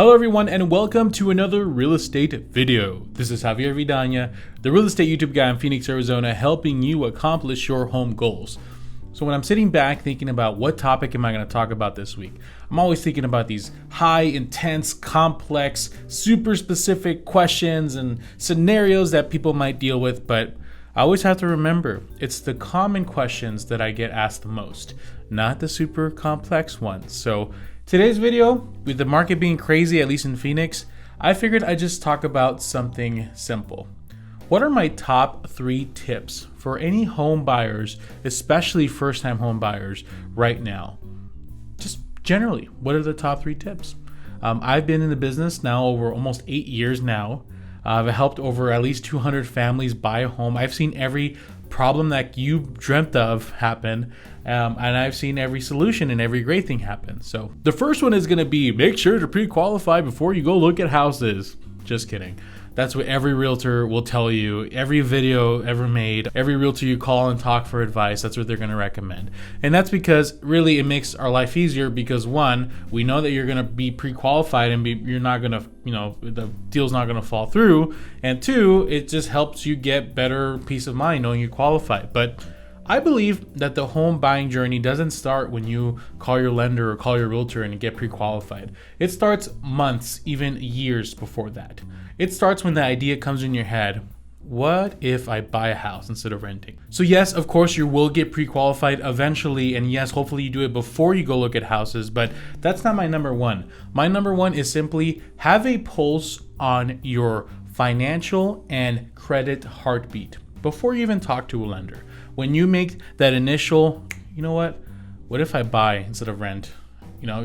Hello everyone and welcome to another real estate video. This is Javier Vidana, the real estate YouTube guy in Phoenix, Arizona, helping you accomplish your home goals. So when I'm sitting back thinking about what topic am I going to talk about this week, I'm always thinking about these high, intense, complex, super specific questions and scenarios that people might deal with, but I always have to remember it's the common questions that I get asked the most, not the super complex ones. So today's video, with the market being crazy, at least in Phoenix, I figured I'd just talk about something simple. What are my top 3 tips for any home buyers, especially first-time home buyers right now? Just generally, what are the top 3 tips? I've been in the business now over almost 8 years now. I've helped over at least 200 families buy a home. I've seen every problem that you dreamt of happen, and I've seen every solution and every great thing happen. So the first one is going to be make sure to pre-qualify before you go look at houses. Just kidding. That's what every realtor will tell you. Every video ever made, every realtor you call and talk for advice, that's what they're going to recommend. And that's because really it makes our life easier because one, we know that you're going to be pre-qualified and you're not going to, the deal's not going to fall through. And two, it just helps you get better peace of mind knowing you qualify. But I believe that the home buying journey doesn't start when you call your lender or call your realtor and get pre-qualified. It starts months, even years before that. It starts when the idea comes in your head. What if I buy a house instead of renting? So yes, of course, you will get pre-qualified eventually. And yes, hopefully you do it before you go look at houses, but that's not my number one. My number one is simply have a pulse on your financial and credit heartbeat before you even talk to a lender. When you make that initial, what if I buy instead of rent?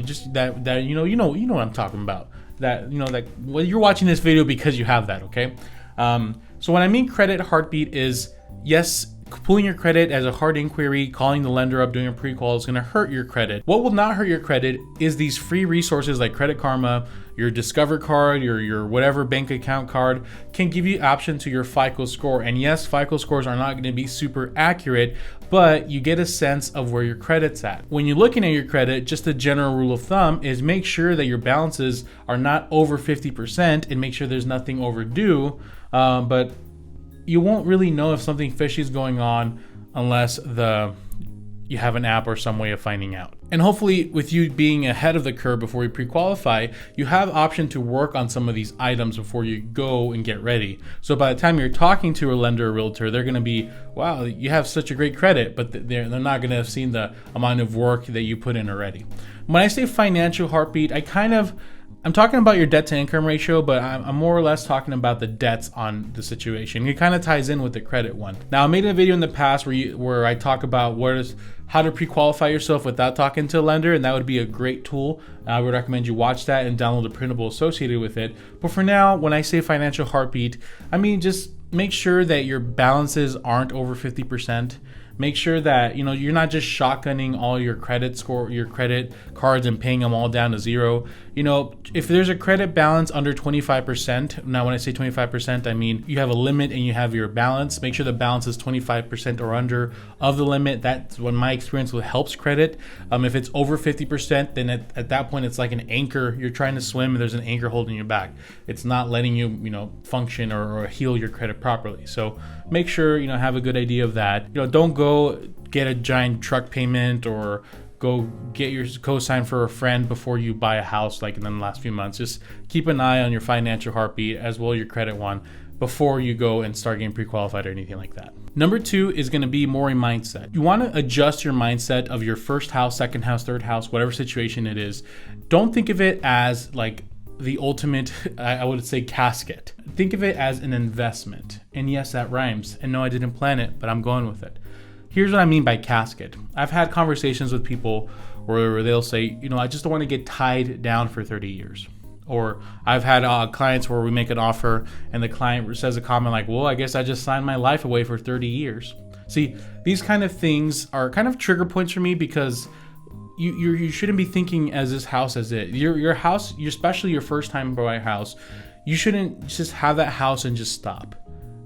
Just that you know what I'm talking about. You're watching this video because you have that, okay? So when I mean credit heartbeat is, yes, pulling your credit as a hard inquiry, calling the lender up, doing a pre-qual is going to hurt your credit. What will not hurt your credit is these free resources like Credit Karma, your Discover card, your whatever bank account card can give you option to your FICO score. And yes, FICO scores are not going to be super accurate, but you get a sense of where your credit's at. When you're looking at your credit, just a general rule of thumb is make sure that your balances are not over 50% and make sure there's nothing overdue. But you won't really know if something fishy is going on unless you have an app or some way of finding out. And hopefully with you being ahead of the curve before you pre-qualify, you have option to work on some of these items before you go and get ready. So by the time you're talking to a lender or realtor, they're going to be, wow, you have such a great credit, but they're not going to have seen the amount of work that you put in already. When I say financial heartbeat, I'm talking about your debt to income ratio, but I'm more or less talking about the debts on the situation. It kind of ties in with the credit one. Now, I made a video in the past where I talk about how to pre-qualify yourself without talking to a lender, and that would be a great tool. I would recommend you watch that and download the printable associated with it. But for now, when I say financial heartbeat, I mean just make sure that your balances aren't over 50%. Make sure that you're not just shotgunning all your credit cards and paying them all down to zero. If there's a credit balance under 25%, now when I say 25%, I mean you have a limit and you have your balance. Make sure the balance is 25% or under of the limit. That's what my experience with helps credit. If it's over 50%, then at that point it's like an anchor. You're trying to swim and there's an anchor holding you back. It's not letting you function or heal your credit properly. So make sure have a good idea of that. Don't go get a giant truck payment or go get your cosign for a friend before you buy a house like in the last few months. Just keep an eye on your financial heartbeat as well as your credit one before you go and start getting pre-qualified or anything like that. Number 2 is going to be more a mindset. You want to adjust your mindset of your first house, second house, third house, whatever situation it is. Don't think of it as like the ultimate, I would say, casket. Think of it as an investment. And yes, that rhymes. And no, I didn't plan it, but I'm going with it. Here's what I mean by casket. I've had conversations with people where they'll say, I just don't want to get tied down for 30 years. Or I've had clients where we make an offer and the client says a comment like, well, I guess I just signed my life away for 30 years. See, these kind of things are kind of trigger points for me because you shouldn't be thinking as this house as it. Your house, especially your first time buy house, you shouldn't just have that house and just stop.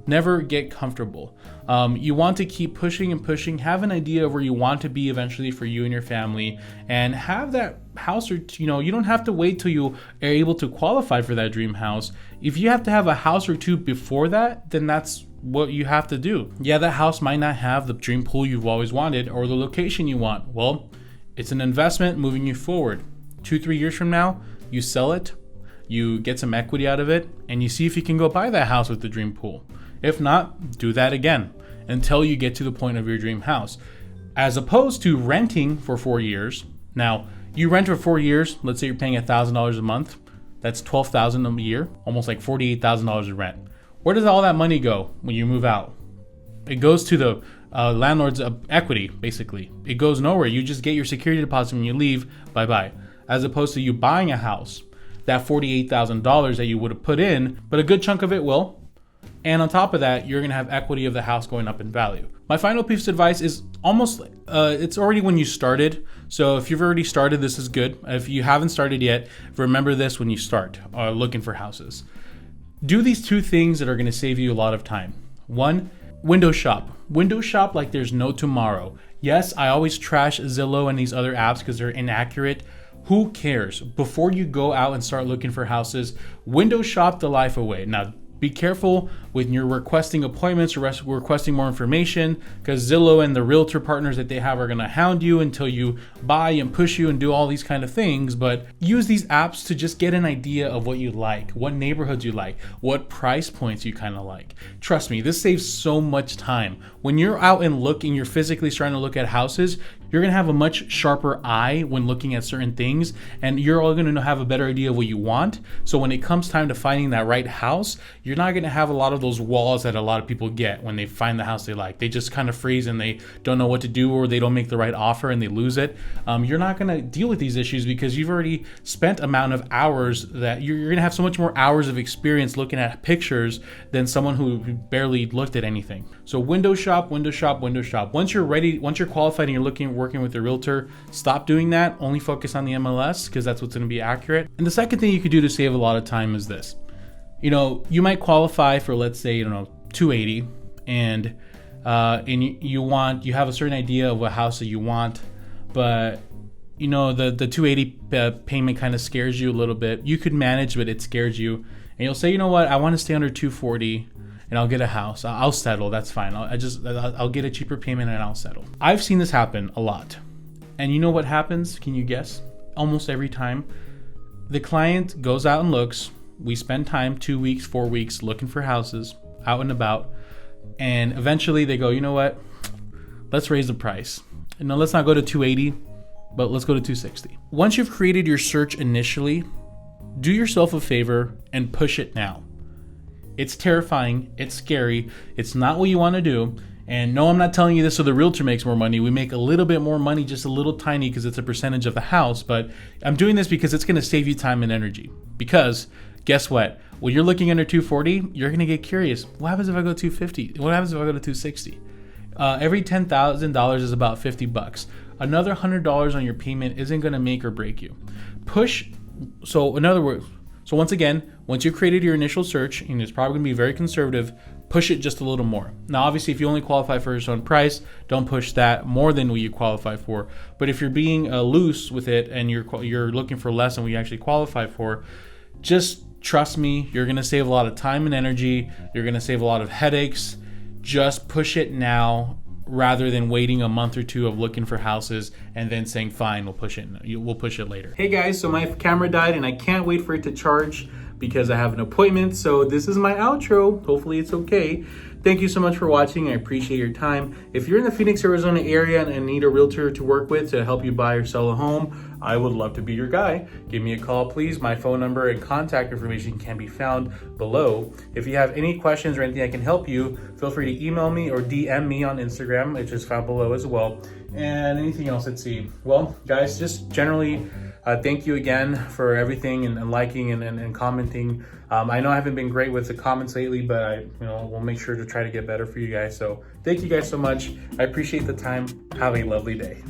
Never get comfortable. You want to keep pushing and pushing, have an idea of where you want to be eventually for you and your family, and have that house, or you don't have to wait till you are able to qualify for that dream house. If you have to have a house or two before that, then that's what you have to do. Yeah, that house might not have the dream pool you've always wanted or the location you want. Well, it's an investment moving you forward. 2-3 years from now, you sell it, you get some equity out of it, and you see if you can go buy that house with the dream pool. If not, do that again until you get to the point of your dream house. As opposed to renting for 4 years. Now, you rent for 4 years, let's say you're paying $1,000 a month. That's $12,000 a year, almost like $48,000 in rent. Where does all that money go when you move out? It goes to the landlord's equity, basically. It goes nowhere. You just get your security deposit when you leave, bye-bye. As opposed to you buying a house, that $48,000 that you would have put in, but a good chunk of it will. And on top of that, you're going to have equity of the house going up in value. My final piece of advice is almost, it's already when you started. So if you've already started, this is good. If you haven't started yet, remember this when you start looking for houses. Do these 2 things that are going to save you a lot of time. 1, window shop. Window shop like there's no tomorrow. Yes, I always trash Zillow and these other apps because they're inaccurate. Who cares? Before you go out and start looking for houses, window shop the life away. Now, be careful when you're requesting appointments or requesting more information, because Zillow and the realtor partners that they have are going to hound you until you buy and push you and do all these kind of things. But use these apps to just get an idea of what you like, what neighborhoods you like, what price points you kind of like. Trust me, this saves so much time. When you're out and looking, you're physically starting to look at houses, you're going to have a much sharper eye when looking at certain things, and you're all going to have a better idea of what you want. So when it comes time to finding that right house, you're not going to have a lot of those walls that a lot of people get when they find the house they like. They just kind of freeze and they don't know what to do, or they don't make the right offer and they lose it. You're not going to deal with these issues because you've already spent amount of hours that you're going to have so much more hours of experience looking at pictures than someone who barely looked at anything. So window shop, window shop, window shop. Once you're ready, once you're qualified and you're working with a realtor, stop doing that. Only focus on the MLS because that's what's going to be accurate. And the second thing you could do to save a lot of time is this. You might qualify for, let's say, 280, and you have a certain idea of what house that you want, but the 280 payment kind of scares you a little bit. You could manage, but it scares you, and you'll say, you know what, I want to stay under 240. And I'll get a house. I'll settle. That's fine. I'll get a cheaper payment and I'll settle. I've seen this happen a lot. And you know what happens? Can you guess? Almost every time. The client goes out and looks. We spend time, 2 weeks, 4 weeks, looking for houses, out and about. And eventually they go, you know what? Let's raise the price. Let's not go to 280, but let's go to 260. Once you've created your search initially, do yourself a favor and push it now. It's terrifying. It's scary. It's not what you want to do. And no, I'm not telling you this so the realtor makes more money. We make a little bit more money, just a little tiny, because it's a percentage of the house. But I'm doing this because it's going to save you time and energy. Because guess what? When you're looking under 240, you're going to get curious. What happens if I go 250? What happens if I go to 260? Every $10,000 is about $50. Another $100 on your payment isn't going to make or break you. Push. So in other words, once again, once you've created your initial search, and it's probably going to be very conservative, push it just a little more. Now, obviously, if you only qualify for a certain price, don't push that more than what you qualify for. But if you're being loose with it and you're looking for less than what you actually qualify for, just trust me, you're going to save a lot of time and energy. You're going to save a lot of headaches. Just push it now rather than waiting a month or two of looking for houses and then saying, fine, we'll push it later. Hey guys, so my camera died and I can't wait for it to charge because I have an appointment. So this is my outro. Hopefully it's okay. Thank you so much for watching. I appreciate your time. If you're in the Phoenix, Arizona area and need a realtor to work with to help you buy or sell a home, I would love to be your guy. Give me a call, please. My phone number and contact information can be found below. If you have any questions or anything I can help you, feel free to email me or DM me on Instagram. It's just found below as well. And anything else, let's see. Well, guys, just generally, thank you again for everything and liking and commenting. I know I haven't been great with the comments lately, but we'll make sure to try to get better for you guys. So thank you guys so much. I appreciate the time. Have a lovely day.